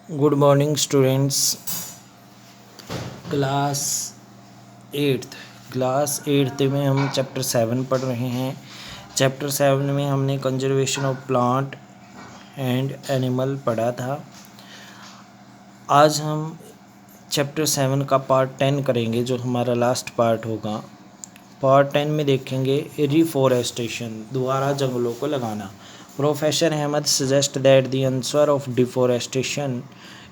Good morning students. Class eighth में हम chapter 7 पढ़ रहे हैं। चैप्टर 7 में हमने conservation of plant and animal पढ़ा था। आज हम चैप्टर 7 का पार्ट 10 करेंगे, जो हमारा लास्ट पार्ट होगा। पार्ट 10 में देखेंगे रिफॉरेस्टेशन, दोबारा जंगलों को लगाना। Professor Ahmad suggest that the answer of deforestation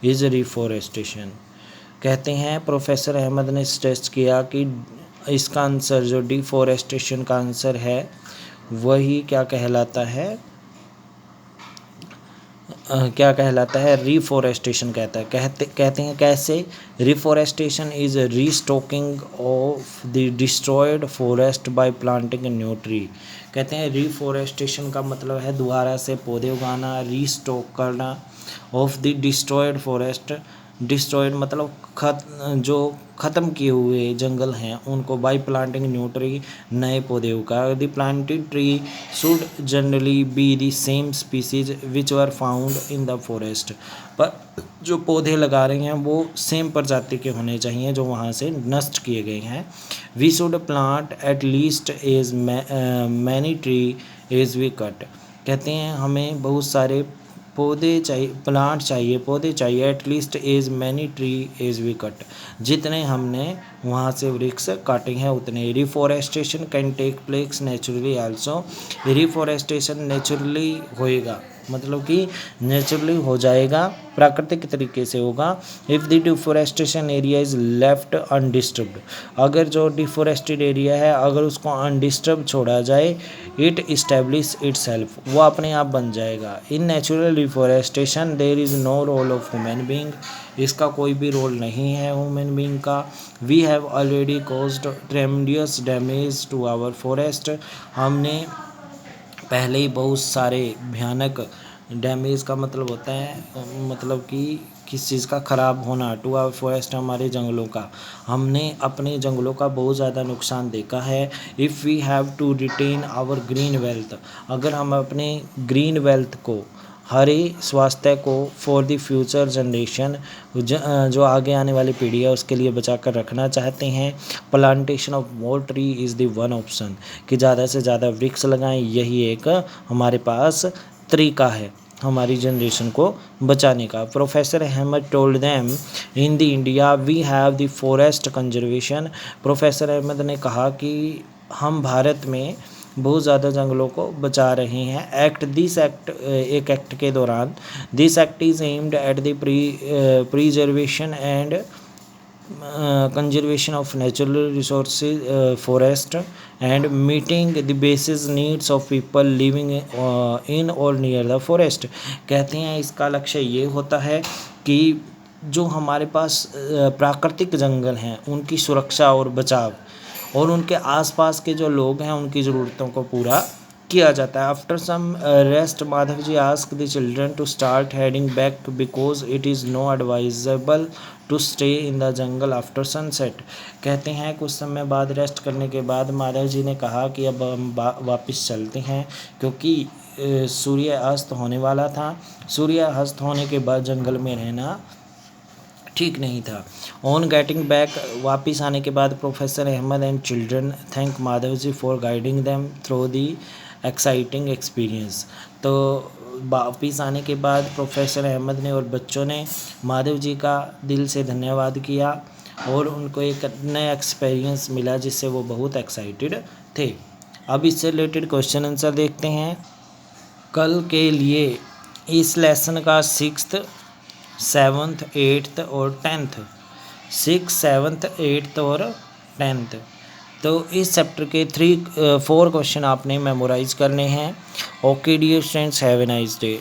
is reforestation. कहते हैं प्रोफेसर अहमद ने सजेस्ट किया कि इसका आंसर, जो डिफॉरेस्टेशन का आंसर है, वही क्या कहलाता है रिफॉरेस्टेशन कहते हैं। कैसे? Reforestation is restocking of the destroyed forest by planting new tree. कहते हैं रिफॉरेस्टेशन का मतलब है दोबारा से पौधे उगाना, रीस्टॉक करना of the destroyed forest. Destroyed मतलब जो ख़त्म किए हुए जंगल हैं उनको बाय प्लांटिंग न्यू ट्री, नए पौधे उगा। The planted tree should generally be the same species which were found in the forest. पर जो पौधे लगा रहे हैं वो सेम प्रजाति के होने चाहिए जो वहाँ से नष्ट किए गए हैं। We should plant at least as many tree as we cut. कहते हैं हमें बहुत सारे पौधे चाहिए at least as many tree as we cut. जितने हमने वहाँ से वृक्ष काटे हैं उतने। Reforestation can take place naturally also. Reforestation naturally होएगा, मतलब कि नेचुरली हो जाएगा, प्राकृतिक तरीके से होगा। If the deforestation area is left undisturbed, अगर जो डिफॉरेस्टेड एरिया है अगर उसको अनडिस्टर्ब छोड़ा जाए, इट इस्टेब्लिश इटसेल्फ, वो अपने आप बन जाएगा। In natural deforestation there is no role of human being, इसका कोई भी रोल नहीं है ह्यूमन बीइंग का। We have already caused tremendous damage to our forest, हमने पहले ही बहुत सारे भयानक डैमेज का मतलब होता है मतलब कि किस चीज़ का ख़राब होना, टू आवर फॉरेस्ट हमारे जंगलों का, हमने अपने जंगलों का बहुत ज़्यादा नुकसान देखा है। If we have to retain our green wealth, अगर हम अपने ग्रीन वेल्थ को, हरे स्वास्थ्य को, फॉर द फ्यूचर जनरेशन, जो आगे आने वाली पीढ़ी है उसके लिए बचा कर रखना चाहते हैं, plantation of more tree is the one option, कि ज़्यादा से ज़्यादा वृक्ष लगाएं, यही एक हमारे पास तरीका है हमारी जनरेशन को बचाने का। Professor Ahmad told them in the India we have the forest conservation. Professor Ahmad ने कहा कि हम भारत में बहुत ज़्यादा जंगलों को बचा रहे हैं। एक एक्ट के दौरान, this act is aimed at the preservation and conservation of natural resources, forest, and meeting the basic needs of people living in or near the forest। कहते हैं इसका लक्ष्य ये होता है कि जो हमारे पास प्राकृतिक जंगल हैं उनकी सुरक्षा और बचाव, और उनके आसपास के जो लोग हैं उनकी ज़रूरतों को पूरा किया जाता है। After some rest Madhav ji ask the children to start heading back because it is no advisable to stay in the jungle after sunset. कहते हैं कुछ समय बाद रेस्ट करने के बाद माधव जी ने कहा कि अब हम वापस चलते हैं, क्योंकि सूर्य अस्त होने वाला था। सूर्य अस्त होने के बाद जंगल में रहना ठीक नहीं था। ऑन गेटिंग बैक, वापस आने के बाद, professor Ahmad and children thank Madhav ji for guiding them through the exciting experience. तो वापस आने के बाद प्रोफेसर अहमद ने और बच्चों ने माधव जी का दिल से धन्यवाद किया और उनको एक नया एक्सपीरियंस मिला जिससे वो बहुत एक्साइटेड थे। अब इससे रिलेटेड क्वेश्चन आंसर देखते हैं। कल के लिए इस लेसन का 6th, 7th, 8th और 10th, 6th, 7th, 8th और 10th, तो इस चैप्टर के 4 क्वेश्चन आपने मेमोराइज करने हैं। Okay dear students, have a nice day.